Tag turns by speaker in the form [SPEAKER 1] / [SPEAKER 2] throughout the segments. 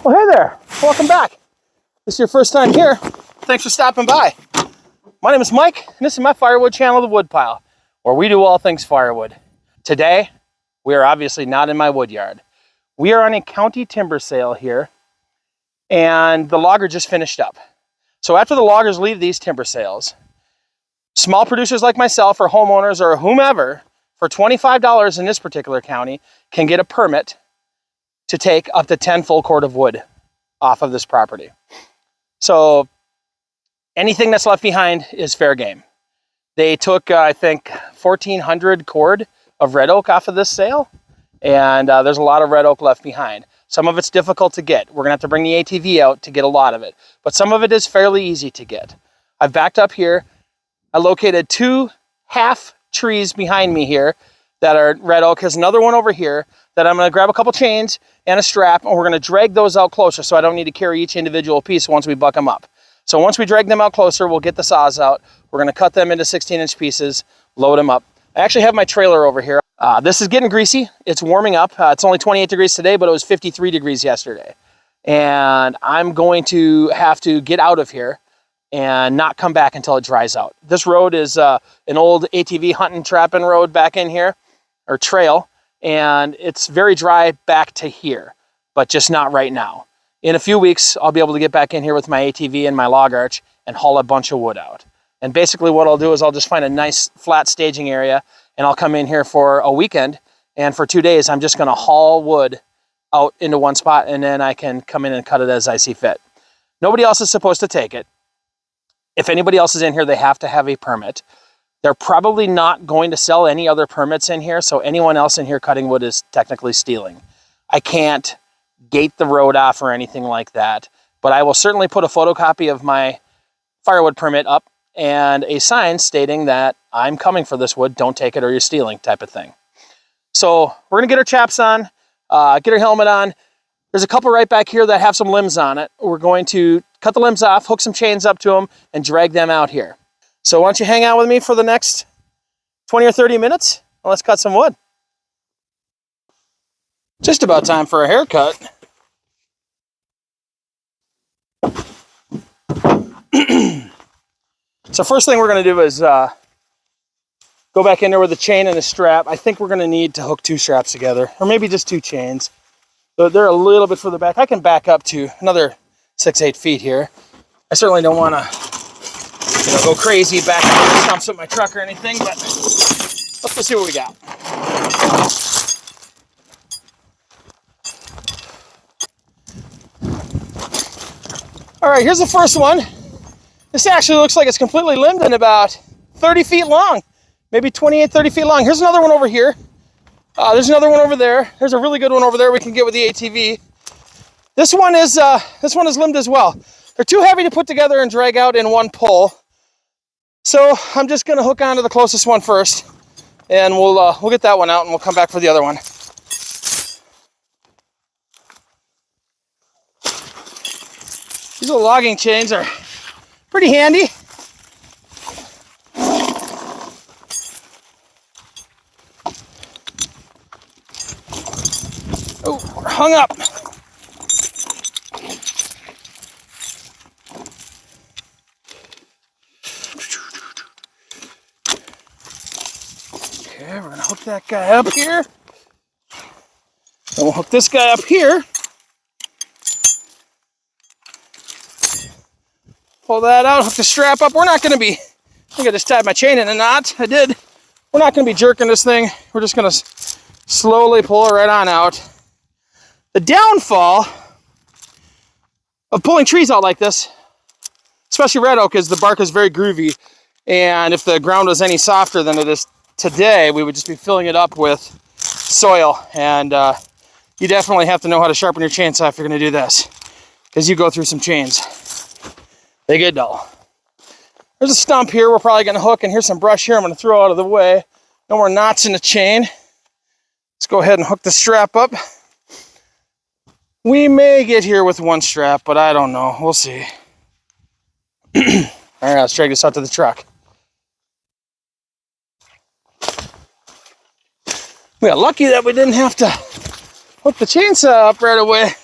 [SPEAKER 1] Well, hey there, welcome back. This is your first time here. Thanks for stopping by. My name is Mike, and this is my firewood channel, The Woodpile, where we do all things firewood. Today, we are obviously not in my wood yard. We are on a county timber sale here, and the logger just finished up. So after the loggers leave these timber sales, small producers like myself or homeowners or whomever, for $25 in this particular county, can get a permit to take up to 10 full cord of wood off of this property. So anything that's left behind is fair game. They took, I think, 1,400 cord of red oak off of this sale, and there's a lot of red oak left behind. Some of it's difficult to get. We're gonna have to bring the ATV out to get a lot of it, but some of it is fairly easy to get. I've backed up here. I located 2 half trees behind me here that are red oak. There's another one over here that I'm gonna grab a couple chains and a strap, and we're gonna drag those out closer so I don't need to carry each individual piece once we buck them up. So once we drag them out closer, we'll get the saws out. We're gonna cut them into 16-inch pieces, load them up. I actually have my trailer over here. This is getting greasy. It's warming up. It's only 28 degrees today, but it was 53 degrees yesterday. And I'm going to have to get out of here and not come back until it dries out. This road is an old ATV hunting trapping road back in here, or trail, and it's very dry back to here, but just not right now. In a few weeks, I'll be able to get back in here with my ATV and my log arch and haul a bunch of wood out. And basically what I'll do is I'll just find a nice flat staging area, and I'll come in here for a weekend, and for 2 days I'm just gonna haul wood out into one spot, and then I can come in and cut it as I see fit. Nobody else is supposed to take it. If anybody else is in here, they have to have a permit. They're probably not going to sell any other permits in here, so anyone else in here cutting wood is technically stealing. I can't gate the road off or anything like that, but I will certainly put a photocopy of my firewood permit up and a sign stating that I'm coming for this wood, don't take it or you're stealing, type of thing. So we're gonna get our chaps on, get our helmet on. There's a couple right back here that have some limbs on it. We're going to cut the limbs off, hook some chains up to them, and drag them out here. So why don't you hang out with me for the next 20 or 30 minutes, and let's cut some wood. Just about time for a haircut. So first thing we're gonna do is go back in there with a chain and a strap. I think we're gonna need to hook 2 straps together, or maybe just 2 chains. But they're a little bit further back. I can back up to another 6-8 feet here. I certainly don't wanna go crazy back into the stumps with my truck or anything, but let's go see what we got. All right, here's the first one. This actually looks like it's completely limbed and about 30 feet long, maybe 28, 30 feet long. Here's another one over here. There's another one over there. There's a really good one over there we can get with the ATV. This one is limbed as well. They're too heavy to put together and drag out in one pull. So I'm just gonna hook onto the closest one first, and we'll get that one out and we'll come back for the other one. These little logging chains are pretty handy. Oh, we're hung up. Okay, we're gonna hook that guy up here. Then we'll hook this guy up here. Pull that out, hook the strap up. We're not gonna be, I think I just tied my chain in a knot. I did. We're not gonna be jerking this thing. We're just gonna slowly pull it right on out. The downfall of pulling trees out like this, especially red oak, is the bark is very groovy. And if the ground was any softer than it is today, we would just be filling it up with soil. And you definitely have to know how to sharpen your chainsaw if you're gonna do this, because you go through some chains. They get dull. There's a stump here we're probably gonna hook, and here's some brush here I'm gonna throw out of the way. No more knots in the chain. Let's go ahead and hook the strap up. We may get here with 1 strap, but I don't know. We'll see. All right, let's drag this out to the truck. We got lucky that we didn't have to hook the chainsaw up right away.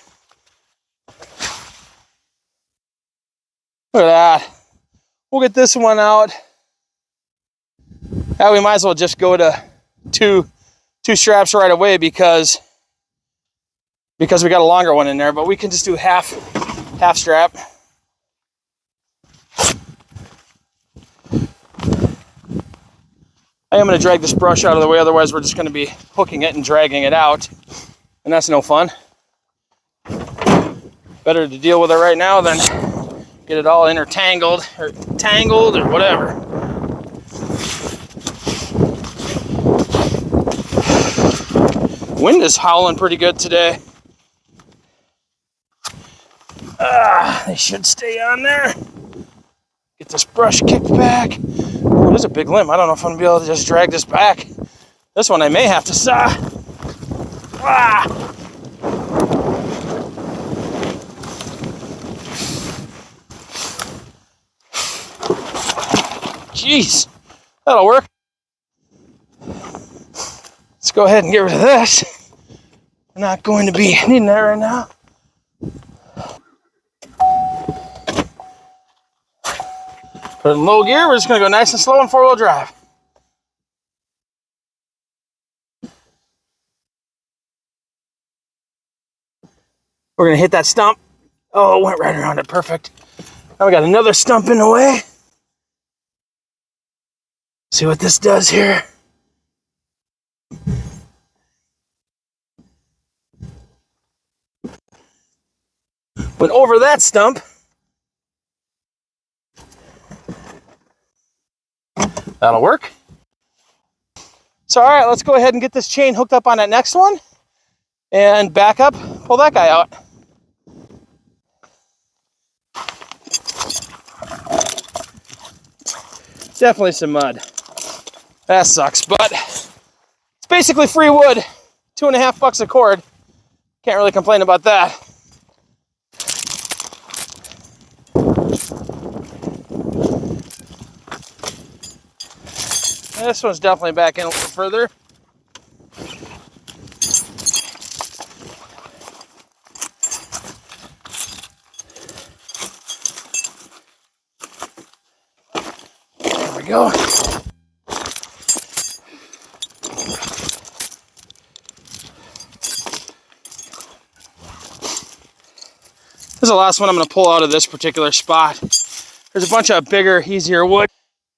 [SPEAKER 1] Look at that. We'll get this one out. Now we might as well just go to two straps right away because we got a longer one in there, but we can just do half strap. I am going to drag this brush out of the way, otherwise we're just going to be hooking it and dragging it out, and that's no fun. Better to deal with it right now than get it all intertangled or tangled or whatever. Wind is howling pretty good today. They should stay on there. Get this brush kicked back. Oh, there's a big limb. I don't know if I'm going to be able to just drag this back. This one I may have to saw. Jeez, that'll work. Let's go ahead and get rid of this. We're not going to be needing that right now. Put it in low gear. We're just going to go nice and slow in four-wheel drive. We're going to hit that stump. Oh, it went right around it. Perfect. Now we got another stump in the way. See what this does here. Went over that stump. That'll work. So, all right, let's go ahead and get this chain hooked up on that next one and back up, pull that guy out. Definitely some mud. That sucks, but it's basically free wood. $2.50 a cord. Can't really complain about that. This one's definitely back in a little further. There we go. This is the last one I'm going to pull out of this particular spot. There's a bunch of bigger, easier wood.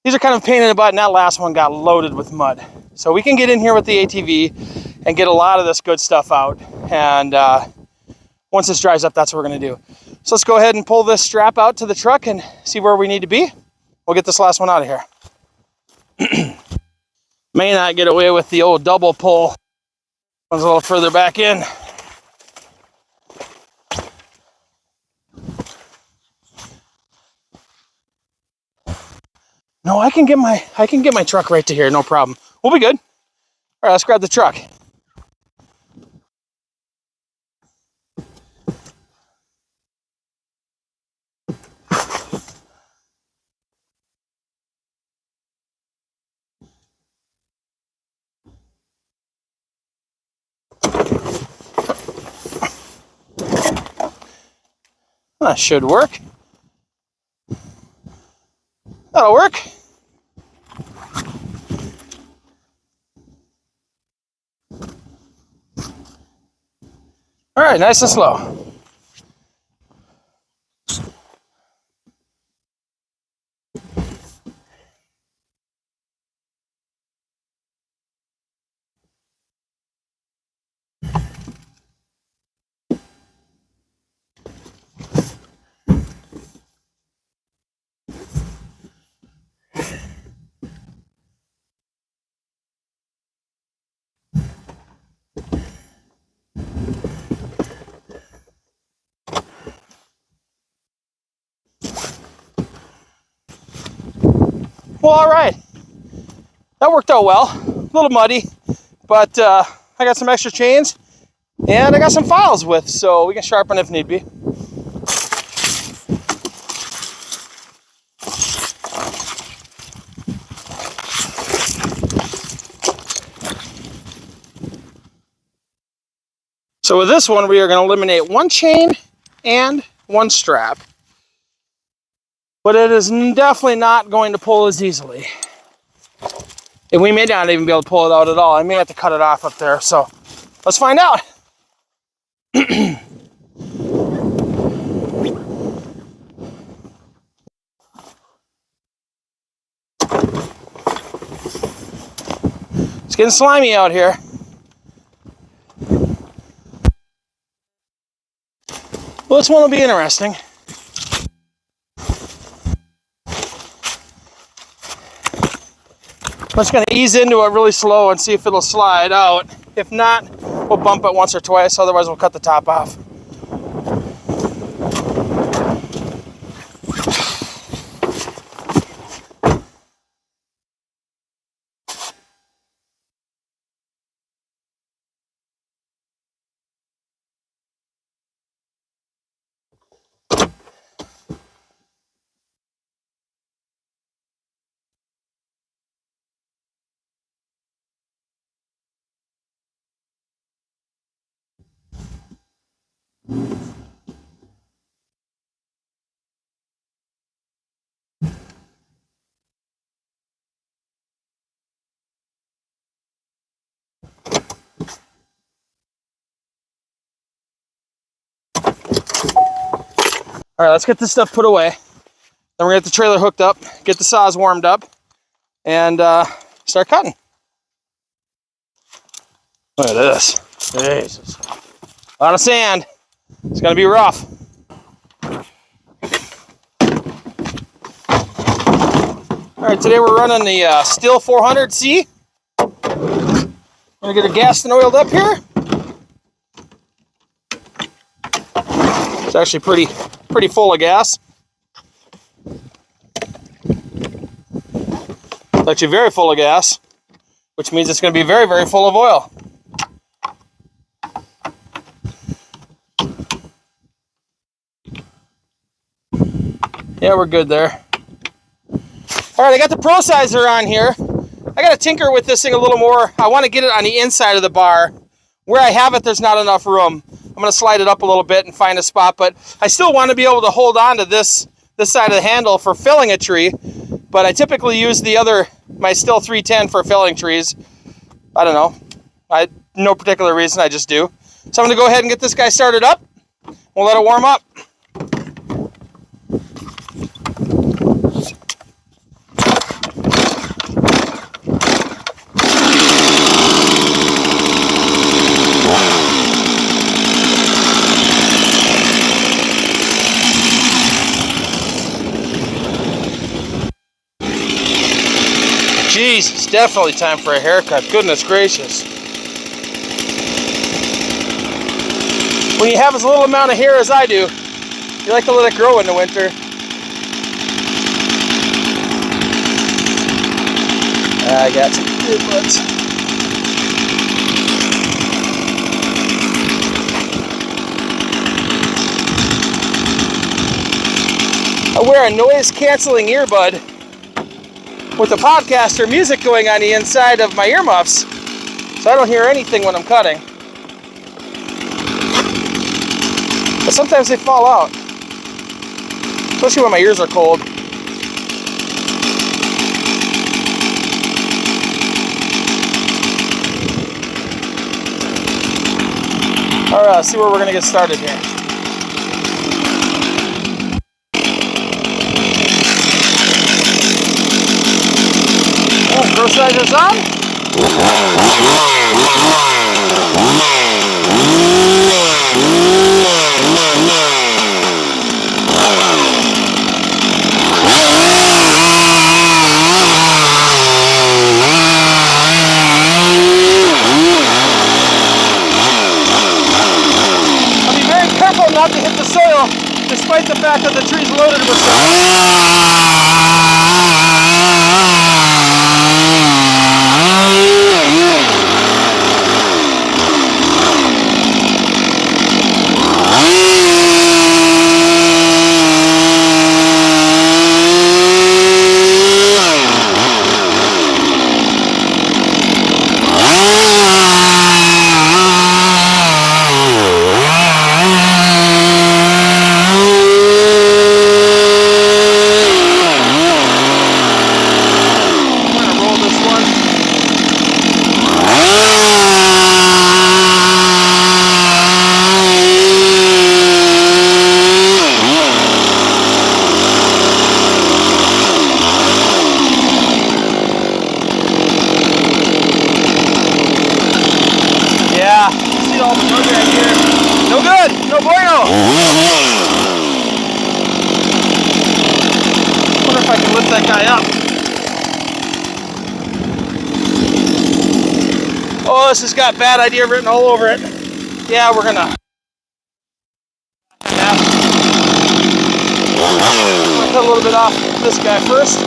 [SPEAKER 1] These are kind of a pain in the butt, and that last one got loaded with mud. So we can get in here with the ATV and get a lot of this good stuff out. And once this dries up, that's what we're going to do. So let's go ahead and pull this strap out to the truck and see where we need to be. We'll get this last one out of here. May not get away with the old double pull. One's a little further back in. No, I can get my truck right to here, no problem. We'll be good. All right, let's grab the truck. That should work. That'll work. All right, nice and slow. Well, all right. That worked out well. A little muddy, but I got some extra chains and I got some files with, so we can sharpen if need be. So with this one, we are going to eliminate one chain and one strap. but it is definitely not going to pull as easily. And we may not even be able to pull it out at all. I may have to cut it off up there. So let's find out. It's getting slimy out here. Well, this one will be interesting. I'm just going to ease into it really slow and see if it'll slide out. If not, we'll bump it once or twice. Otherwise, we'll cut the top off. All right, let's get this stuff put away. Then we're gonna get the trailer hooked up, get the saws warmed up, and start cutting. Look at this. Jesus. A lot of sand. It's gonna be rough. All right, today we're running the Stihl 400C. We're gonna get it gassed and oiled up here. It's actually pretty full of gas. It's actually very full of gas, which means it's going to be very, very full of oil. Yeah, we're good there. All right, I got the Pro Sizer on here. I got to tinker with this thing a little more. I want to get it on the inside of the bar. Where I have it, there's not enough room. I'm going to slide it up a little bit and find a spot, but I still want to be able to hold on to this side of the handle for felling a tree, but I typically use my Stihl 310 for felling trees. I don't know. No particular reason, I just do. So I'm going to go ahead and get this guy started up. We'll let it warm up. Jesus, definitely time for a haircut. Goodness gracious. When you have as little amount of hair as I do, you like to let it grow in the winter. I got some good ones. I wear a noise-canceling earbud with a podcast or music going on the inside of my earmuffs, so I don't hear anything when I'm cutting. But sometimes they fall out, especially when my ears are cold. All right, let's see where we're gonna get started here. Pro Sizer's on. I'll be very careful not to hit the soil, despite the fact that the tree's loaded with soil. see all the mud right here. No good. No bueno. Wonder if I can lift that guy up. Oh, this has got bad idea written all over it. Yeah, we're gonna cut a little bit off this guy first.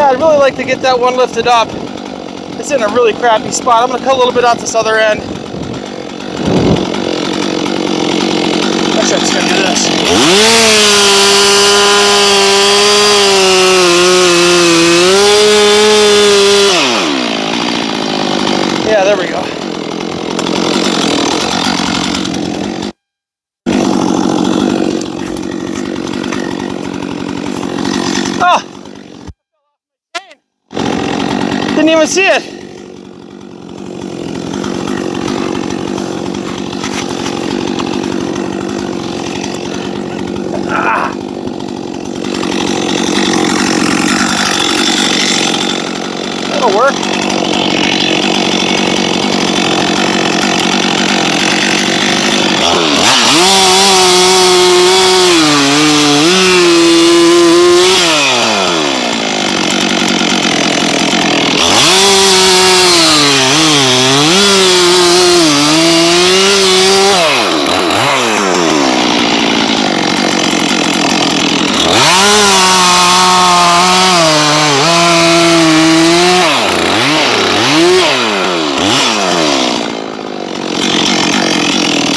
[SPEAKER 1] I'd really like to get that one lifted up. It's in a really crappy spot. I'm going to cut a little bit out this other end. Actually, I'm just going to do this. Yeah, there we go. Oh! Didn't even see it. Ah. That'll work.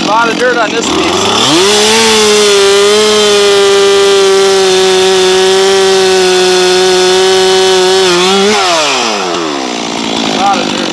[SPEAKER 1] A lot of dirt on this piece. A lot of dirt.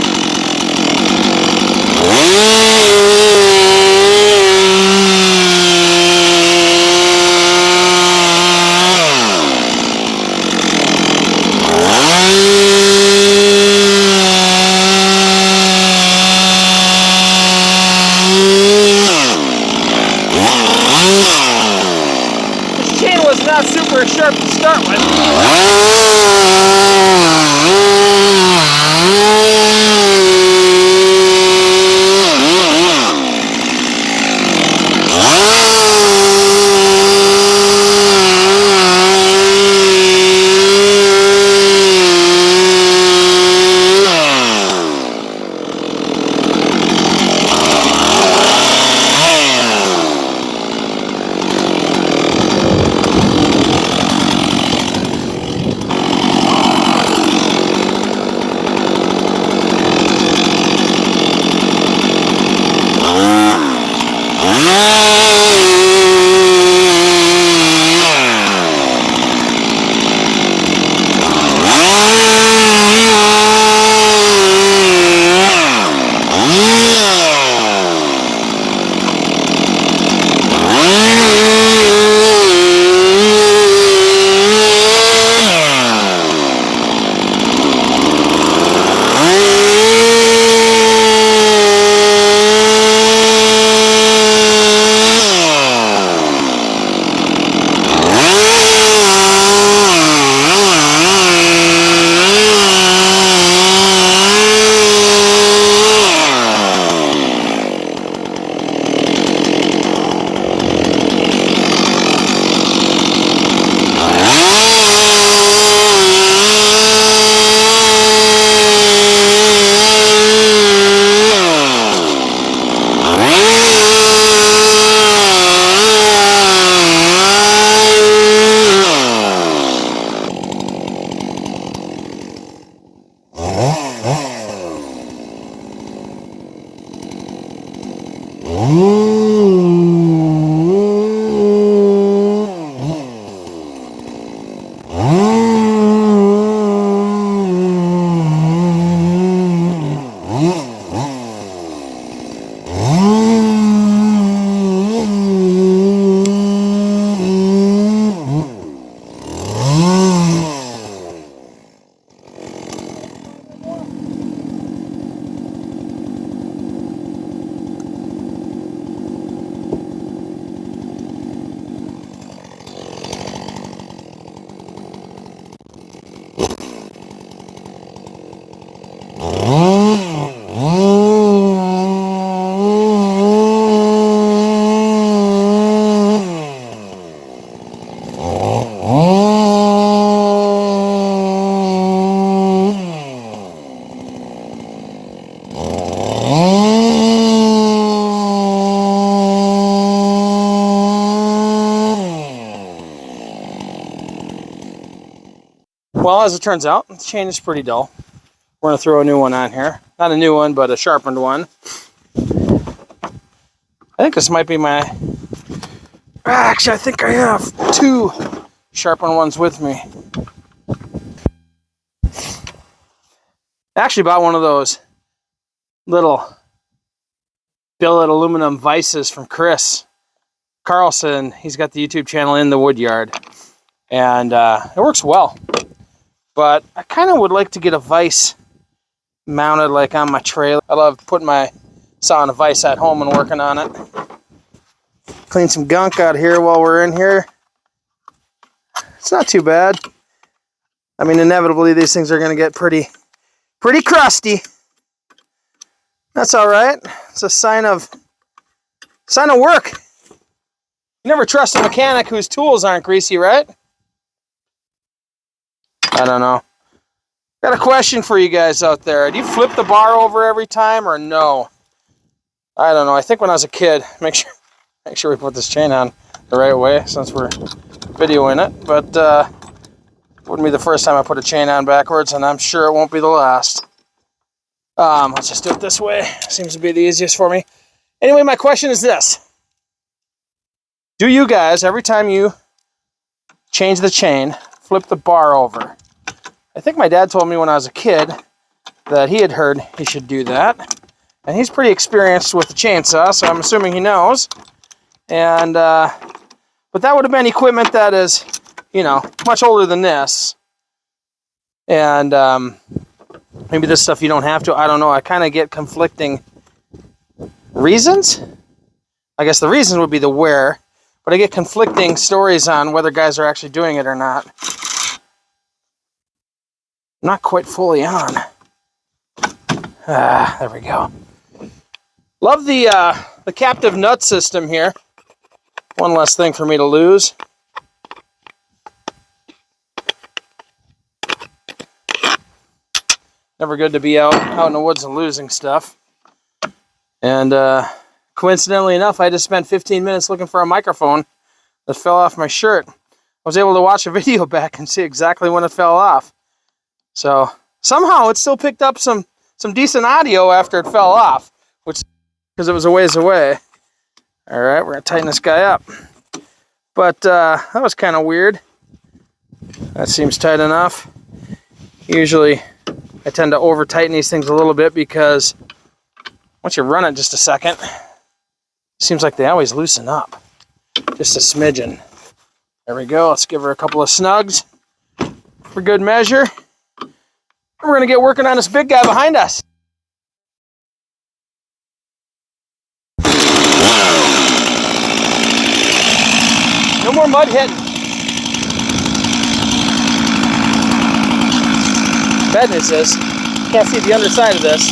[SPEAKER 1] Well, as it turns out, the chain is pretty dull. We're going to throw a new one on here. Not a new one, but a sharpened one. I think this might be my... Actually, I think I have 2 sharpened ones with me. I actually bought one of those little billet aluminum vices from Chris Carlson. He's got the YouTube channel In the Woodyard, and it works well. But I kind of would like to get a vise mounted like on my trailer. I love putting my saw on a vise at home and working on it. Clean some gunk out here while we're in here. It's not too bad. I mean, inevitably these things are going to get pretty crusty. That's all right. It's a sign of work. You never trust a mechanic whose tools aren't greasy, right? I don't know. Got a question for you guys out there. Do you flip the bar over every time or no? I don't know. I think when I was a kid, make sure we put this chain on the right way since we're videoing it. But wouldn't be the first time I put a chain on backwards, and I'm sure it won't be the last. Let's just do it this way. Seems to be the easiest for me. Anyway, my question is this. Do you guys, every time you change the chain, flip the bar over? I think my dad told me when I was a kid that he had heard he should do that. And he's pretty experienced with the chainsaw, so I'm assuming he knows. And, but that would have been equipment that is, you know, much older than this. And maybe this stuff you don't have to. I don't know. I kind of get conflicting reasons. I guess the reason would be the wear. But I get conflicting stories on whether guys are actually doing it or not. Not quite fully on. There we go. Love the captive nut system here. One less thing for me to lose. Never good to be out in the woods and losing stuff. And coincidentally enough, I just spent 15 minutes looking for a microphone that fell off my shirt. I was able to watch a video back and see exactly when it fell off. So somehow it still picked up some decent audio after it fell off, which because it was a ways away. All right, we're gonna tighten this guy up. But that was kind of weird. That seems tight enough. Usually I tend to over tighten these things a little bit because once you run it just a second, it seems like they always loosen up. Just a smidgen. There we go. Let's give her a couple of snugs for good measure. We're going to get working on this big guy behind us. No more mud hitting. Bad news is, can't see the underside of this.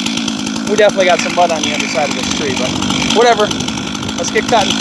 [SPEAKER 1] We definitely got some mud on the underside of this tree, but whatever. Let's get cutting.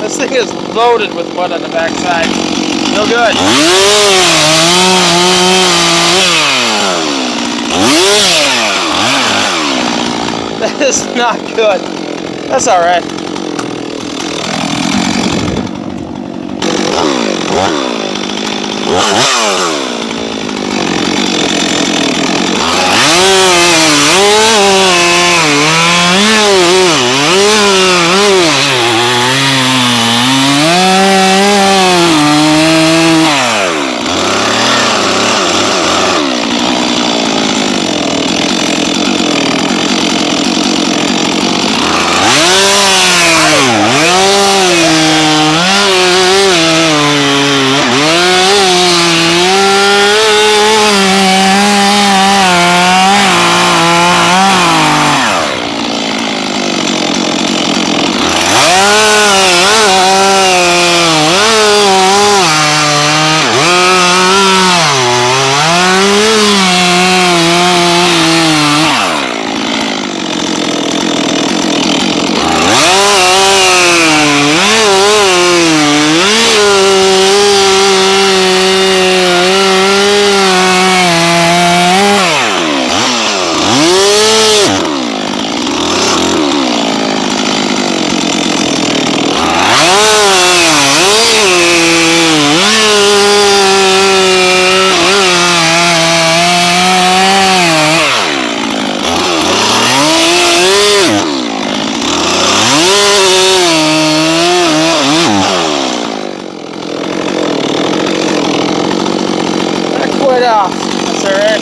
[SPEAKER 1] This thing is loaded with mud on the backside. No good. That is not good. That's all right. Off. That's all right.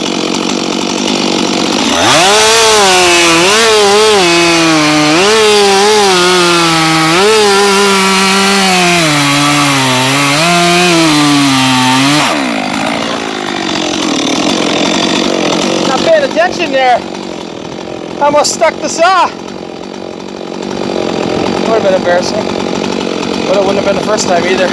[SPEAKER 1] Not paying attention there. Almost stuck the saw. Would have been embarrassing. But it wouldn't have been the first time either.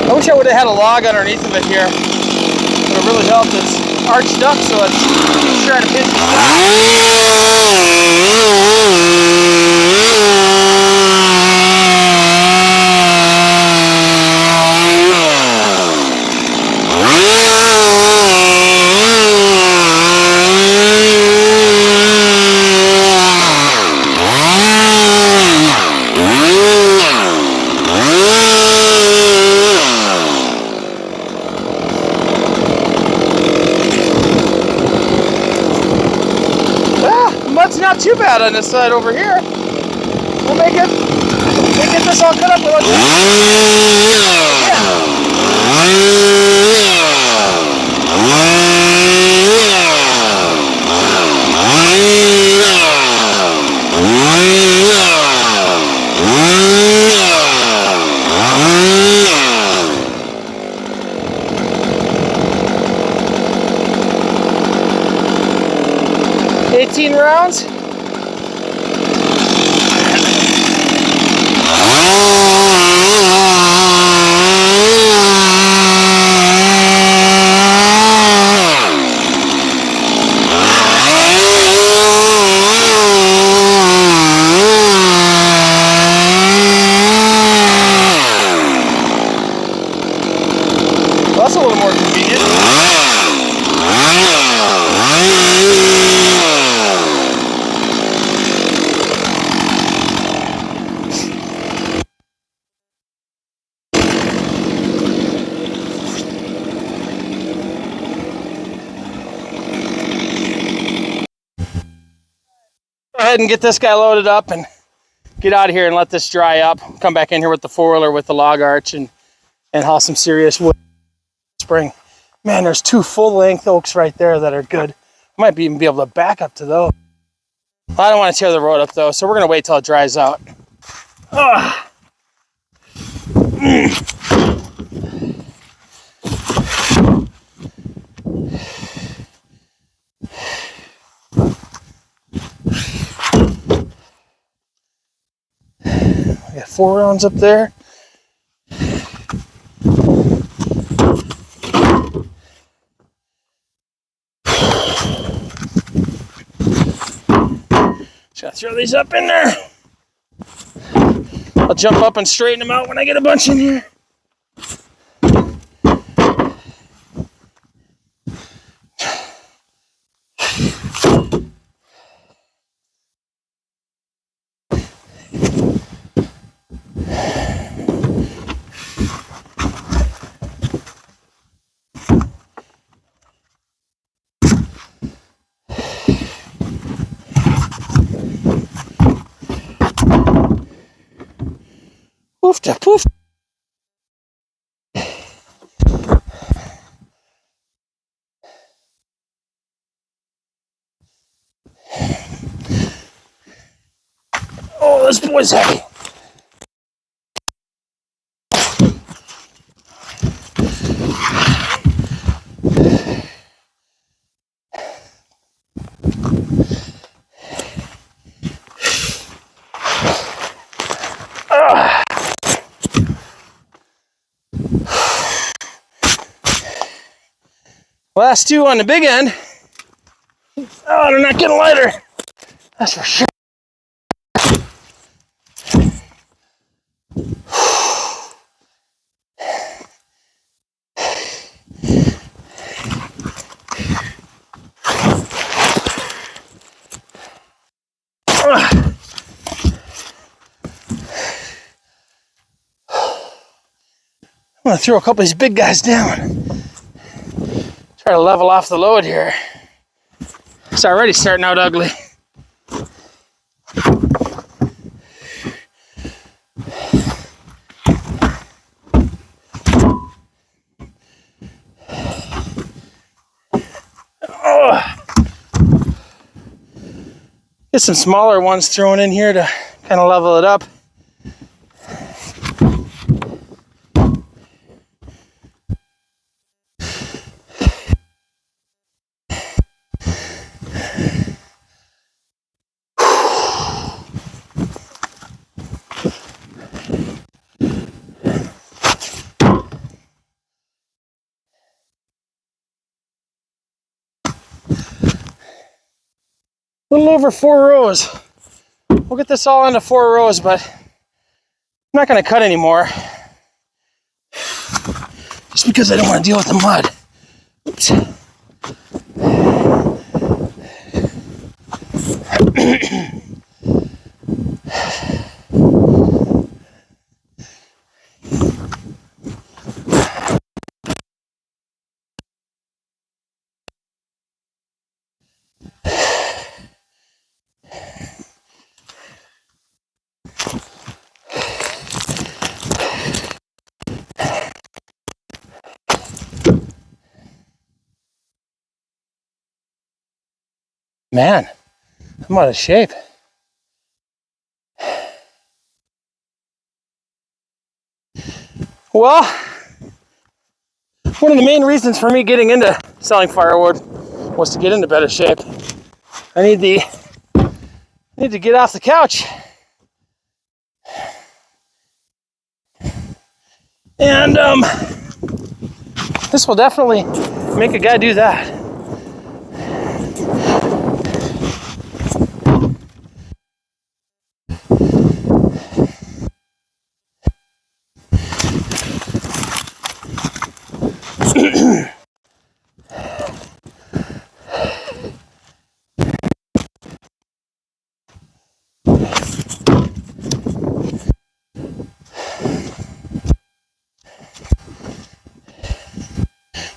[SPEAKER 1] 'I wish I would have had a log underneath of it here. It would have really helped. It's arched up, so it's trying to pinch Mud's not too bad on this side over here. We'll make it this all cut up with $18 rounds. Well, that's a little more convenient. Go ahead and get this guy loaded up and get out of here and let this dry up. Come back in here with the four-wheeler with the log arch and haul some serious wood spring. Man, there's two full-length oaks right there that are good. I might even be able to back up to those. I don't want to tear the road up though, so we're gonna wait till it dries out. Ah. I got 4 rounds up there. Just gotta throw these up in there. I'll jump up and straighten them out when I get a bunch in here. Poof da poof. Oh, this boy's heavy. Last 2 on the big end. Oh, they're not getting lighter. That's for sure. I'm gonna throw a couple of these big guys down. Try to level off the load here. It's already starting out ugly. Get some smaller ones thrown in here to kind of level it up. A little over 4 rows. We'll get this all into 4 rows, but I'm not going to cut anymore. Just because I don't want to deal with the mud. Oops. Man, I'm out of shape. Well, one of the main reasons for me getting into selling firewood was to get into better shape. I need to get off the couch. And this will definitely make a guy do that.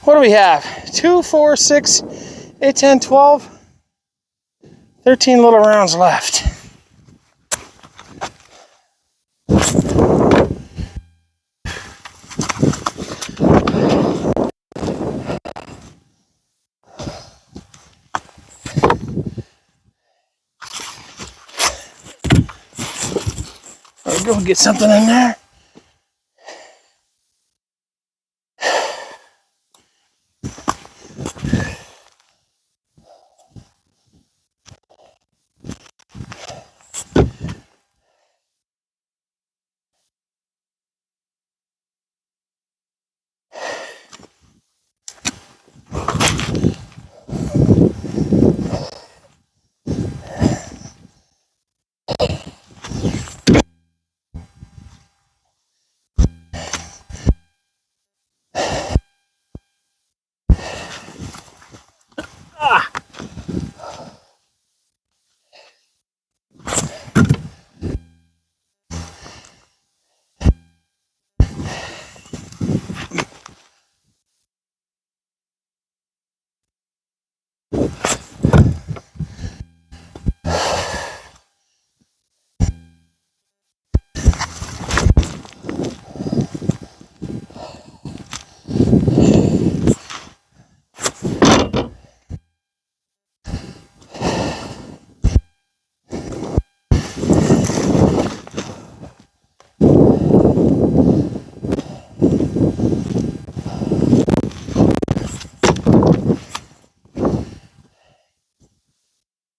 [SPEAKER 1] What do we have? 2, 4, 6, 8, 10, 12, 13 little rounds left. Go get something in there.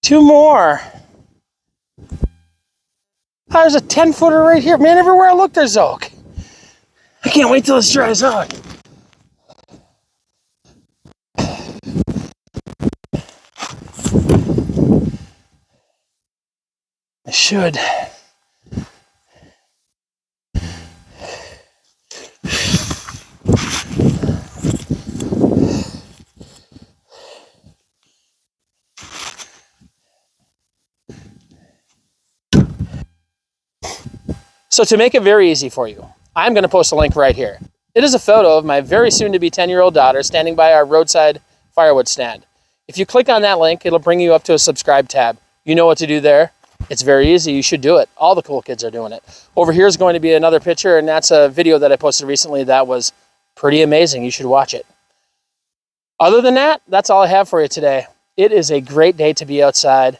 [SPEAKER 1] Two more. Oh, there's a 10-footer right here. Man, everywhere I look, there's oak. I can't wait till this dries out. I should. So to make it very easy for you, I'm going to post a link right here. It is a photo of my very soon-to-be 10-year-old daughter standing by our roadside firewood stand. If you click on that link, it'll bring you up to a subscribe tab. You know what to do there. It's very easy. You should do it. All the cool kids are doing it. Over here is going to be another picture, and that's a video that I posted recently that was pretty amazing. You should watch it. Other than that, that's all I have for you today. It is a great day to be outside.